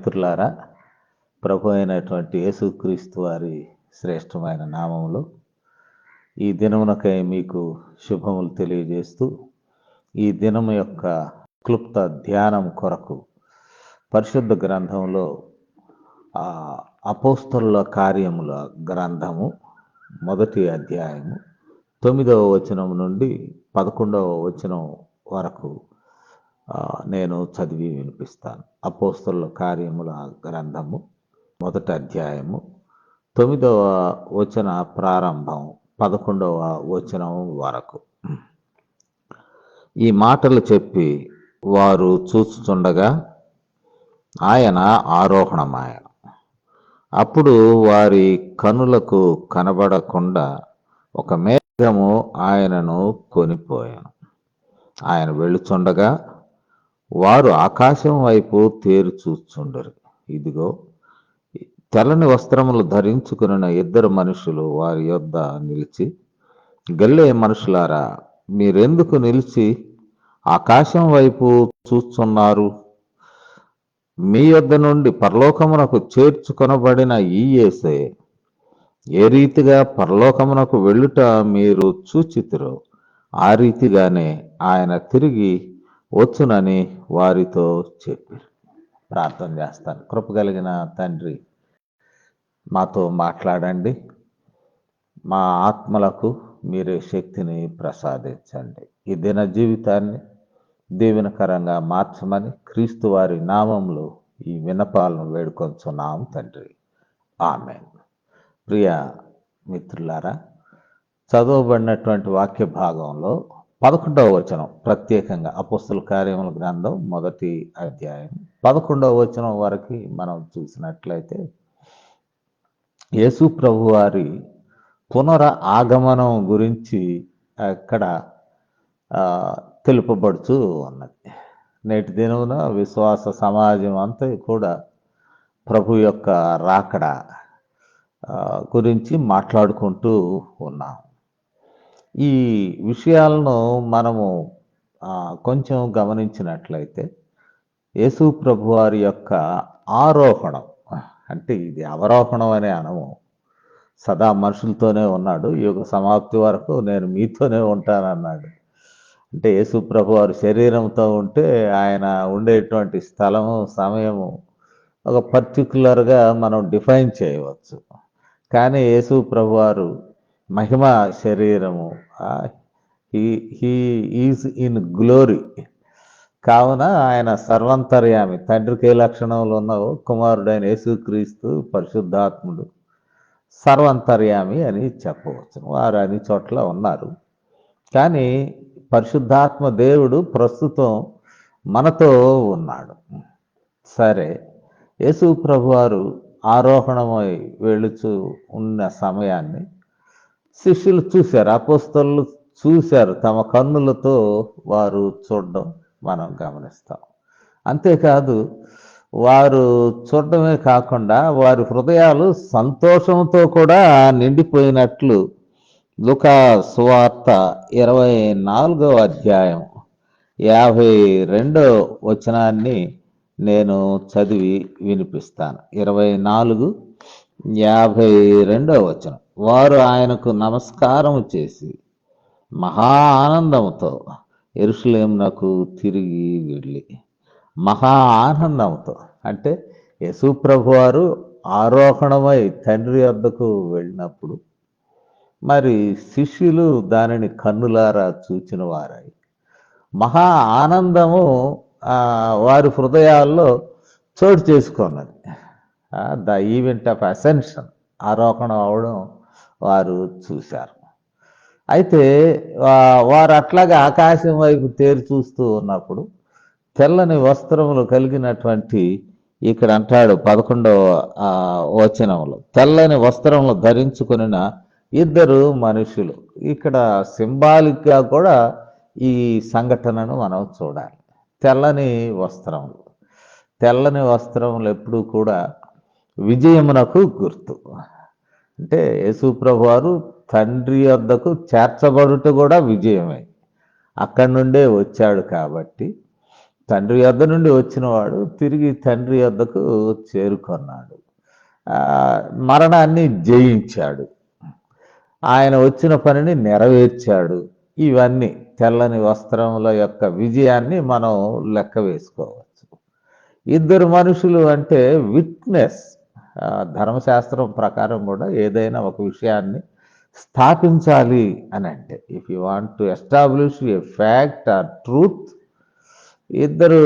మిత్రులారా, ప్రభు అయినటువంటి యేసుక్రీస్తు వారి శ్రేష్టమైన నామములో ఈ దినమునకై మీకు శుభములు తెలియజేస్తూ, ఈ దినము యొక్క క్లుప్త ధ్యానం కొరకు పరిశుద్ధ గ్రంథంలో అపోస్తలుల కార్యముల గ్రంథము 1వ అధ్యాయము 9వ వచనం నుండి 11వ వచనం వరకు నేను చదివి వినిపిస్తాను. అపోస్తలుల కార్యముల గ్రంథము 1వ అధ్యాయము 9వ వచన ప్రారంభం 11వ వచనం వరకు. ఈ మాటలు చెప్పి వారు చూచుచుండగా ఆయన ఆరోహణమాయన. అప్పుడు వారి కనులకు కనబడకుండా ఒక మేఘము ఆయనను కొనిపోయాను. ఆయన వెళ్ళుచుండగా వారు ఆకాశం వైపు తేరు చూచుచుండరు. ఇదిగో, తెల్లని వస్త్రములు ధరించుకున్న 2 మనుషులు వారి యొద్ద నిలిచి, గలిలయ మనుషులారా, మీరెందుకు నిలిచి ఆకాశం వైపు చూస్తున్నారు? మీ యొద్ద నుండి పరలోకమునకు చేర్చుకొనబడిన ఈ యేసే ఏ రీతిగా పరలోకమునకు వెళ్ళుట మీరు చూచితిరో, ఆ రీతిగానే ఆయన తిరిగి వచ్చునని వారితో చెప్పి. ప్రార్థన చేస్తాను. కృపగలిగిన తండ్రి, మాతో మాట్లాడండి. మా ఆత్మలకు మీరే శక్తిని ప్రసాదించండి. ఈ దిన జీవితాన్ని దీవెనకరంగా మార్చమని క్రీస్తు వారి నామంలో ఈ విన్నపాలను వేడుకొంచున్నాం తండ్రి. ఆమేన్. ప్రియ మిత్రులారా, చదవబడినటువంటి వాక్య భాగంలో 11వ వచనం, ప్రత్యేకంగా అపోస్తలుల కార్యముల గ్రంథం 1వ అధ్యాయం 11వ వచనం వరకు మనం చూసినట్లయితే, యేసు ప్రభు వారి పునర ఆగమనం గురించి అక్కడ తెలుపబడుతూ ఉన్నది. నేటి దినమున విశ్వాస సమాజం అంతా కూడా ప్రభు యొక్క రాకడ గురించి మాట్లాడుకుంటూ ఉన్నాం. ఈ విషయాలను మనము కొంచెం గమనించినట్లయితే, యేసు ప్రభు వారి యొక్క ఆరోహణం, అంటే ఇది అవరోహణం అనే అనము. సదా మనుషులతోనే ఉన్నాడు, యుగ సమాప్తి వరకు నేను మీతోనే ఉంటానన్నాడు. అంటే యేసు ప్రభు వారు శరీరంతో ఉంటే ఆయన ఉండేటువంటి స్థలము, సమయము ఒక పర్టికులర్గా మనం డిఫైన్ చేయవచ్చు. కానీ యేసు ప్రభు వారు మహిమ శరీరము, హీ ఈజ్ ఇన్ గ్లోరీ. కావున ఆయన సర్వంతర్యామి, తండ్రికి ఏ లక్షణములు ఉన్నావో కుమారుడైన యేసుక్రీస్తు పరిశుద్ధాత్ముడు సర్వంతర్యామి అని చెప్పవచ్చు. వారు అన్ని చోట్ల ఉన్నారు. కానీ పరిశుద్ధాత్మ దేవుడు ప్రస్తుతం మనతో ఉన్నాడు. సరే, యేసు ప్రభువారు ఆరోహణమై వెళుచు ఉన్న సమయాన్ని శిష్యులు చూశారు, అపోస్తలులు చూశారు. తమ కన్నులతో వారు చూడడం మనం గమనిస్తాం. అంతేకాదు, వారు చూడడమే కాకుండా వారి హృదయాలు సంతోషంతో కూడా నిండిపోయినట్లు లూకా సువార్త 24వ అధ్యాయం 52వ వచనాన్ని నేను చదివి వినిపిస్తాను. 24:52వ వచనం. వారు ఆయనకు నమస్కారం చేసి మహా ఆనందంతో యెరూషలేమునకు తిరిగి వెళ్ళి, మహా ఆనందంతో అంటే యేసు ప్రభువారు ఆరోహణమై తండ్రి వద్దకు వెళ్ళినప్పుడు మరి శిష్యులు దానిని కన్నులారా చూచిన వారై మహా ఆనందము వారి హృదయాల్లో చోటు చేసుకున్నది. ద ఈవెంట్ ఆఫ్ అసెన్షన్, ఆరోహణం అవడం వారు చూశారు. అయితే వారు అట్లాగే ఆకాశం వైపు తేరి చూస్తూ ఉన్నప్పుడు తెల్లని వస్త్రములు కలిగినటువంటి, ఇక్కడ అంటాడు 11వ వచనంలో, తెల్లని వస్త్రములు ధరించుకున్న 2 మనుషులు. ఇక్కడ సింబాలిక్గా కూడా ఈ సంఘటనను మనం చూడాలి. తెల్లని వస్త్రములు, తెల్లని వస్త్రములు ఎప్పుడూ కూడా విజయమునకు గుర్తు. అంటే యేసు ప్రభు వారు తండ్రి వద్దకు చేర్చబడుట కూడా విజయమే. అక్కడి నుండే వచ్చాడు కాబట్టి తండ్రి యొద్ద నుండి వచ్చినవాడు తిరిగి తండ్రి యొద్దకు చేరుకున్నాడు. మరణాన్ని జయించాడు. ఆయన వచ్చిన పనిని నెరవేర్చాడు. ఇవన్నీ తెల్లని వస్త్రముల యొక్క విజయాన్ని మనం లెక్క వేసుకోవచ్చు. ఇద్దరు మనుషులు అంటే విట్నెస్. ధర్మశాస్త్రం ప్రకారం కూడా ఏదైనా ఒక విషయాన్ని స్థాపించాలి అని అంటే, if you want to establish A fact are truth, ఇద్దరు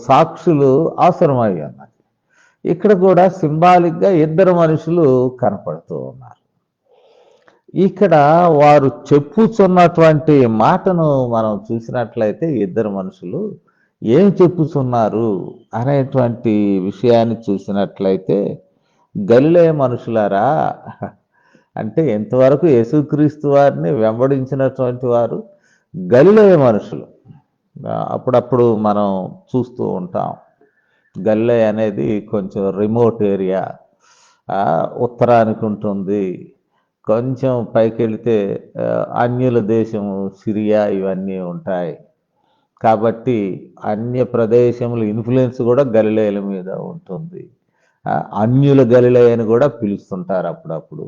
సాక్షులు అవసరమై ఉన్నారు. ఇక్కడ కూడా సింబాలిక్గా ఇద్దరు మనుషులు కనపడుతూ ఉన్నారు. ఇక్కడ వారు చెప్పుచున్నటువంటి మాటను మనం చూసినట్లయితే ఇద్దరు మనుషులు ఏం చెప్పుచున్నారు అనేటువంటి విషయాన్ని చూసినట్లయితే, గలిలయ మనుషులారా అంటే ఎంతవరకు యేసుక్రీస్తు వారిని వెంబడించినటువంటి వారు గలిలయ మనుషులు. అప్పుడప్పుడు మనం చూస్తూ ఉంటాం, గలిలయ అనేది కొంచెం రిమోట్ ఏరియా, ఉత్తరానికి ఉంటుంది. కొంచెం పైకి వెళితే అన్యుల దేశము సిరియా ఇవన్నీ ఉంటాయి. కాబట్టి అన్య ప్రదేశముల ఇన్ఫ్లుయెన్స్ కూడా గలిలయల మీద ఉంటుంది. అన్యుల గలిలయ అని కూడా పిలుస్తుంటారు అప్పుడప్పుడు.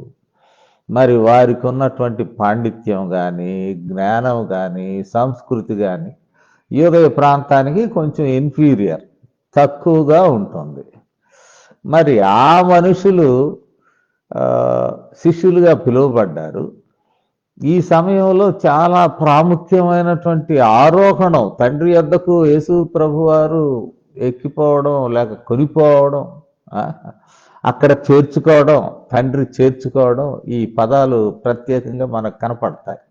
మరి వారికి ఉన్నటువంటి పాండిత్యం కానీ, జ్ఞానం కానీ, సంస్కృతి కానీ యూదయ ప్రాంతానికి కొంచెం ఇన్ఫీరియర్, తక్కువగా ఉంటుంది. మరి ఆ మనుషులు శిష్యులుగా పిలువబడ్డారు. ఈ సమయంలో చాలా ప్రాముఖ్యమైనటువంటి ఆరోహణం, తండ్రి యొద్దకు యేసు ప్రభువారు ఎక్కిపోవడం లేక కొనిపోవడం, అక్కడ చేర్చుకోవడం, తండ్రి చేర్చుకోవడం, ఈ పదాలు ప్రత్యేకంగా మనకు కనపడతాయి.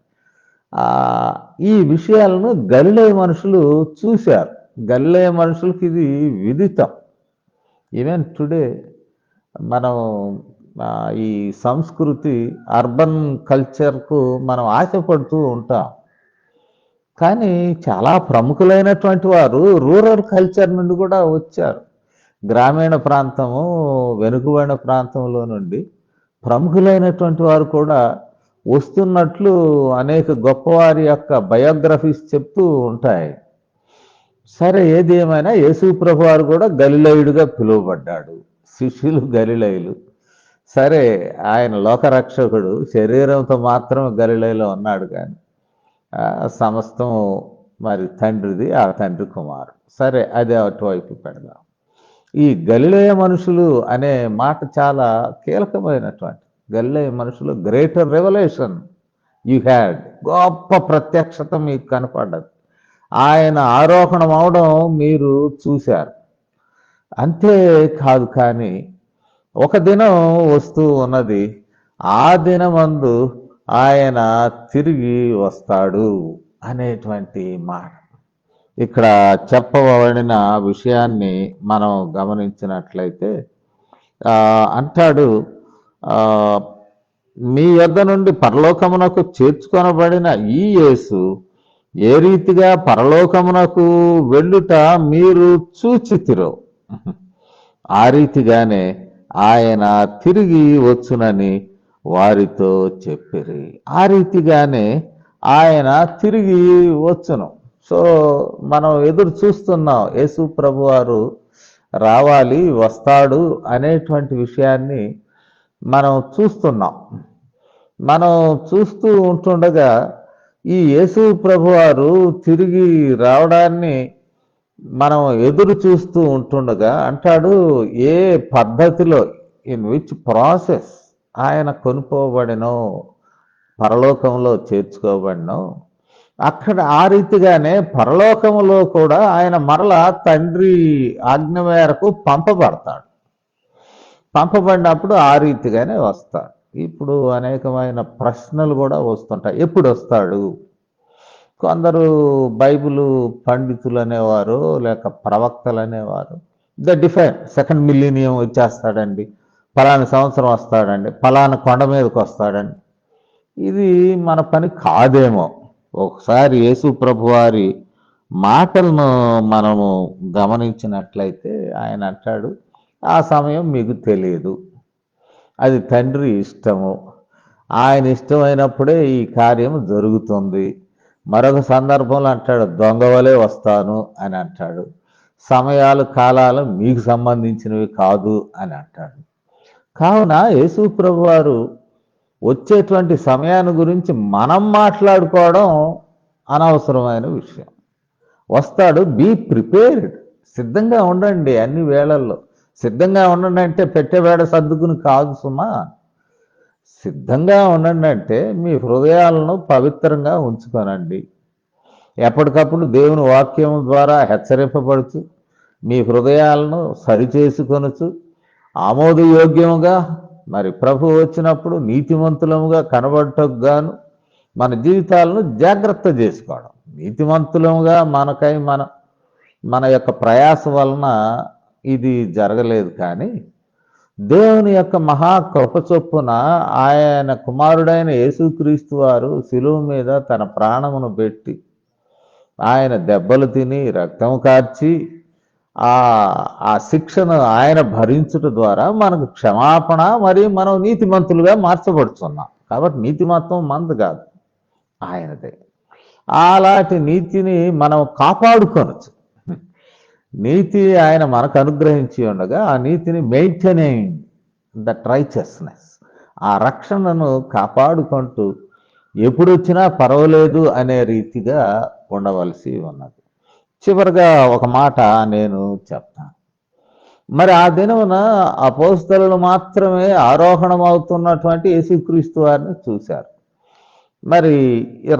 ఈ విషయాలను గలిలయ మనుషులు చూశారు. గలిలయ మనుషులకి ఇది విదితం. ఈవెన్ టుడే మనం ఈ సంస్కృతి అర్బన్ కల్చర్కు మనం ఆశపడుతూ ఉంటాం. కానీ చాలా ప్రముఖులైనటువంటి వారు రూరల్ కల్చర్ నుండి కూడా వచ్చారు. గ్రామీణ ప్రాంతము, వెనుకబడిన ప్రాంతంలో నుండి ప్రముఖులైనటువంటి వారు కూడా వస్తున్నట్లు అనేక గొప్పవారి యొక్క బయోగ్రఫీస్ చెప్తూ ఉంటాయి. సరే, ఏది ఏమైనా యేసు ప్రభు వారు కూడా గలిలయుడుగా పిలువబడ్డాడు. శిష్యులు గలిలయులు. సరే, ఆయన లోకరక్షకుడు, శరీరంతో మాత్రం గలిలయలో ఉన్నాడు, కానీ సమస్తం మరి తండ్రిది, ఆ తండ్రి కుమారు. సరే, అదే అటువైపు పెడదాం. ఈ గలిలయ మనుషులు అనే మాట చాలా కీలకమైనటువంటి. గలిలయ మనుషులు గ్రేటర్ రెవల్యూషన్ యూ హ్యాడ్, గొప్ప ప్రత్యక్షత మీకు కనపడ్డది. ఆయన ఆరోహణం అవడం మీరు చూశారు. అంతే కాదు, కానీ ఒక దినం వస్తూ ఉన్నది, ఆ దినమందు ఆయన తిరిగి వస్తాడు అనేటువంటి మాట. ఇక్కడ చెప్పబడిన విషయాన్ని మనం గమనించినట్లయితే అంటాడు, మీ యొద్ద నుండి పరలోకమునకు చేర్చుకొనబడిన ఈ యేసు ఏ రీతిగా పరలోకమునకు వెళ్ళుట మీరు చూచితిరో, ఆ రీతిగానే ఆయన తిరిగి వచ్చునని వారితో చెప్పిరి. ఆ రీతిగానే ఆయన తిరిగి వచ్చును. సో మనం ఎదురు చూస్తున్నాం, యేసు ప్రభువారు రావాలి, వస్తాడు అనేటువంటి విషయాన్ని మనం చూస్తున్నాం. మనం చూస్తూ ఉంటుండగా ఈ యేసు ప్రభువారు తిరిగి రావడాన్ని మనం ఎదురు చూస్తూ ఉంటుండగా అంటాడు, ఏ పద్ధతిలో, ఇన్ విచ్ ప్రాసెస్ ఆయన కొనుక్కోబడినో, పరలోకంలో చేర్చుకోబడినో, అక్కడ ఆ రీతిగానే పరలోకములో కూడా ఆయన మరలా తండ్రి ఆజ్ఞ మేరకు పంపబడతాడు. పంపబడినప్పుడు ఆ రీతిగానే వస్తాడు. ఇప్పుడు అనేకమైన ప్రశ్నలు కూడా వస్తుంటాయి, ఎప్పుడు వస్తాడు? కొందరు బైబిల్ పండితులు అనేవారు లేక ప్రవక్తలు అనేవారు ద డిఫైన్ సెకండ్ మిలీనియం వచ్చేస్తాడండి, ఫలానా సంవత్సరం వస్తాడండి, ఫలానా కొండ మీదకి వస్తాడండి. ఇది మన పని కాదేమో. ఒకసారి యేసు ప్రభువారి మాటలను మనము గమనించినట్లయితే ఆయన అంటాడు, ఆ సమయం మీకు తెలియదు, అది తండ్రి ఇష్టము, ఆయన ఇష్టమైనప్పుడే ఈ కార్యం జరుగుతుంది. మరొక సందర్భంలో అంటాడు, దొంగవలే వస్తాను అని అంటాడు. సమయాలు కాలాలు మీకు సంబంధించినవి కాదు అని అంటాడు. కావున యేసు ప్రభు వారు వచ్చేటువంటి సమయాన్ని గురించి మనం మాట్లాడుకోవడం అనవసరమైన విషయం. వస్తాడు, బీ ప్రిపేర్డ్, సిద్ధంగా ఉండండి. అన్ని వేళల్లో సిద్ధంగా ఉండండి అంటే పెట్టేవేడ సర్దుకుని కాదు సుమా. సిద్ధంగా ఉండండి అంటే మీ హృదయాలను పవిత్రంగా ఉంచుకోనండి. ఎప్పటికప్పుడు దేవుని వాక్యం ద్వారా హెచ్చరింపబడుచు మీ హృదయాలను సరిచేసుకొనుచు ఆమోదయోగ్యముగా మరి ప్రభు వచ్చినప్పుడు నీతిమంతులముగా కనబడటకు గాను మన జీవితాలను జాగ్రత్త చేసుకోవడం. నీతిమంతులముగా మనకై మన యొక్క ప్రయాస వలన ఇది జరగలేదు, కానీ దేవుని యొక్క మహాకృప చొప్పున ఆయన కుమారుడైన యేసుక్రీస్తు వారు శిలువ మీద తన ప్రాణమును పెట్టి ఆయన దెబ్బలు తిని రక్తం కార్చి ఆ శిక్షను ఆయన భరించుట ద్వారా మనకు క్షమాపణ, మరియు మనం నీతిమంతులుగా మార్చబడుతున్నాం. కాబట్టి నీతిమత్వం మనది కాదు, ఆయనదే. అలాంటి నీతిని మనం కాపాడుకొనొచ్చు. నీతి ఆయన మనకు అనుగ్రహించి ఉండగా ఆ నీతిని మెయింటైనింగ్ దట్ రైచియస్నెస్, ఆ రక్షణను కాపాడుకుంటూ ఎప్పుడు వచ్చినా పర్వాలేదు అనే రీతిగా ఉండవలసి ఉన్నది. చివరిగా ఒక మాట నేను చెప్తాను. మరి ఆ దినమున అపోస్తలులు మాత్రమే ఆరోహణమవుతున్నటువంటి యేసుక్రీస్తు వారిని చూశారు. మరి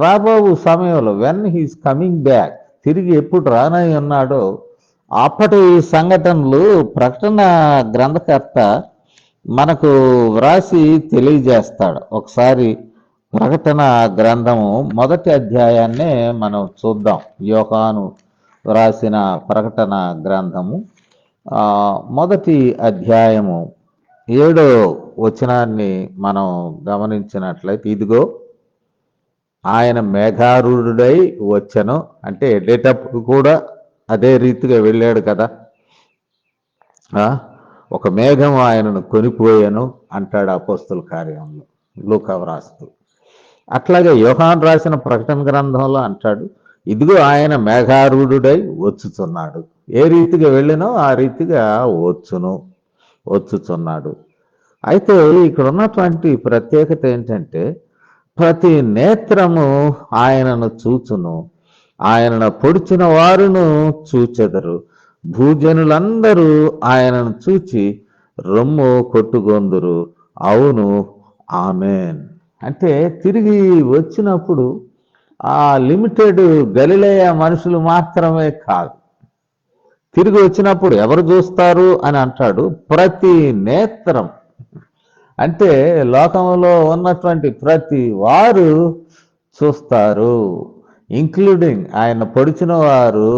రాబో సమయంలో వెన్ హీస్ కమింగ్ బ్యాక్, తిరిగి ఎప్పుడు రానై ఉన్నాడో అప్పటి సంఘటనలు ప్రకటన గ్రంథకర్త మనకు వ్రాసి తెలియజేస్తాడు. ఒకసారి ప్రకటన గ్రంథము 1వ అధ్యాయాన్నే మనం చూద్దాం. యోహాను వ్రాసిన ప్రకటన గ్రంథము 1వ అధ్యాయము 7వ వచనాన్ని మనం గమనించినట్లయితే, ఇదిగో ఆయన మేఘారూఢుడై వచ్చెను. అంటే వెళ్ళేటప్పుడు కూడా అదే రీతిగా వెళ్ళాడు కదా. ఒక మేఘం ఆయనను కొనిపోయాను అంటాడు అపోస్తల కార్యంలో లూకా వ్రాస్తూ. అట్లాగే యోహాను రాసిన ప్రకటన గ్రంథంలో అంటాడు, ఇదిగో ఆయన మేఘారూఢుడై వచ్చుచున్నాడు. ఏ రీతిగా వెళ్ళినో ఆ రీతిగా వచ్చుచున్నాడు. అయితే ఇక్కడ ఉన్నటువంటి ప్రత్యేకత ఏంటంటే, ప్రతి నేత్రము ఆయనను చూచును, ఆయనను పొడిచిన వారును చూచెదరు. భూజనులందరూ ఆయనను చూచి రొమ్ము కొట్టుగొందురు. అవును, ఆమెన్. అంటే తిరిగి వచ్చినప్పుడు ఆ లిమిటెడ్ గలిలయ మనుషులు మాత్రమే కాదు, తిరిగి వచ్చినప్పుడు ఎవరు చూస్తారు అని అంటాడు, ప్రతి నేత్రం. అంటే లోకంలో ఉన్నటువంటి ప్రతి వారు చూస్తారు, ఇంక్లూడింగ్ ఆయన పొడిచిన వారు,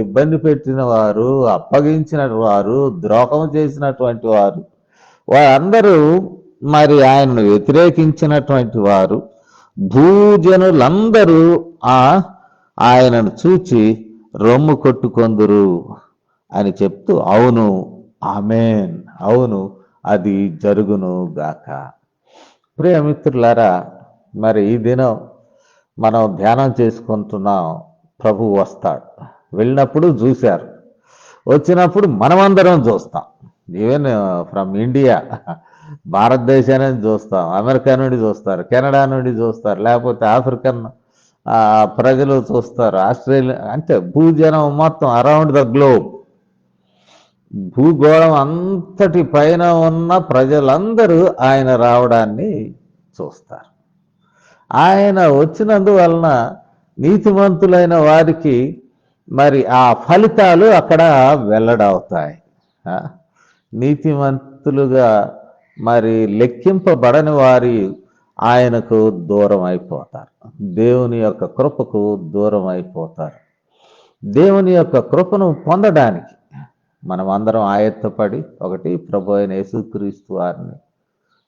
ఇబ్బంది పెట్టిన వారు, అప్పగించిన వారు, ద్రోహం చేసినటువంటి వారు, వారందరూ మరి ఆయనను వ్యతిరేకించినటువంటి వారు, భూజనులందరూ ఆయనను చూచి రొమ్ము కొట్టుకొందురు అని చెప్తూ, అవును, ఆమేన్, అవును, అది జరుగును గాక. ప్రియమిత్రులారా, మరి ఈ దినం మనం ధ్యానం చేసుకుంటున్నాం. ప్రభు వస్తాడు. వెళ్ళినప్పుడు చూశారు, వచ్చినప్పుడు మనమందరం చూస్తాం. ఈవెన్ ఫ్రమ్ ఇండియా, భారతదేశాన్ని చూస్తాం, అమెరికా నుండి చూస్తారు, కెనడా నుండి చూస్తారు, లేకపోతే ఆఫ్రికన్ ప్రజలు చూస్తారు, ఆస్ట్రేలియా, అంటే భూజనం మొత్తం అరౌండ్ ద గ్లోబ్, భూగోళం అంతటి పైన ఉన్న ప్రజలందరూ ఆయన రావడాన్ని చూస్తారు. ఆయన వచ్చినందువలన నీతిమంతులైన వారికి మరి ఆ ఫలితాలు అక్కడ వెల్లడవుతాయి. నీతిమంతులుగా మరి లెక్కింపబడని వారి ఆయనకు దూరం అయిపోతారు, దేవుని యొక్క కృపకు దూరం అయిపోతారు. దేవుని యొక్క కృపను పొందడానికి మనం అందరం ఆయత్తపడి, ఒకటి ప్రభు అయిన యేసుక్రీస్తు వారిని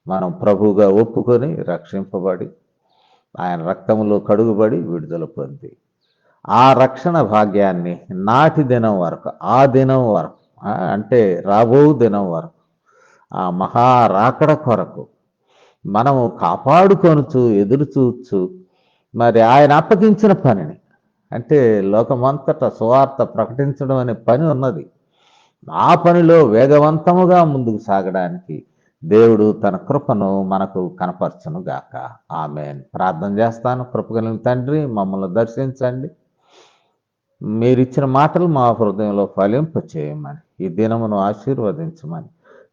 మనం ప్రభువుగా ఒప్పుకొని రక్షింపబడి ఆయన రక్తములో కడుగుబడి విడుదల పొంది ఆ రక్షణ భాగ్యాన్ని నాటి దినం వరకు, ఆ దినం వరకు, అంటే రాబో దినం వరకు, ఆ మహారాకడ కొరకు మనము కాపాడుకొనుచు ఎదురు చూచు మరి ఆయన అప్పగించిన పనిని, అంటే లోకమంతటా సువార్త ప్రకటించడం అనే పని ఉన్నది. ఆ పనిలో వేగవంతముగా ముందుకు సాగడానికి దేవుడు తన కృపను మనకు కనపరచును గాక. ఆమేన్. ప్రార్థన చేస్తాను. కృప కలిగిన తండ్రి, మమ్మల్ని దర్శించండి. మీరిచ్చిన మాటలు మా హృదయంలో ఫలింప చేయమని, ఈ దినమును ఆశీర్వదించమని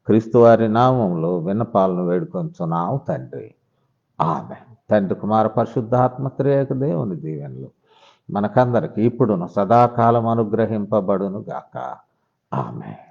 క్రీస్తు వారి నామంలో విన్నపాలను వేడుకొంచున్నాము తండ్రి. ఆమేన్. తండ్రి, కుమార పరిశుద్ధాత్మ త్రియేక దేవుని దీవెనలు మనకందరికి ఇప్పుడును సదాకాలం అనుగ్రహింపబడును గాక. ఆమేన్.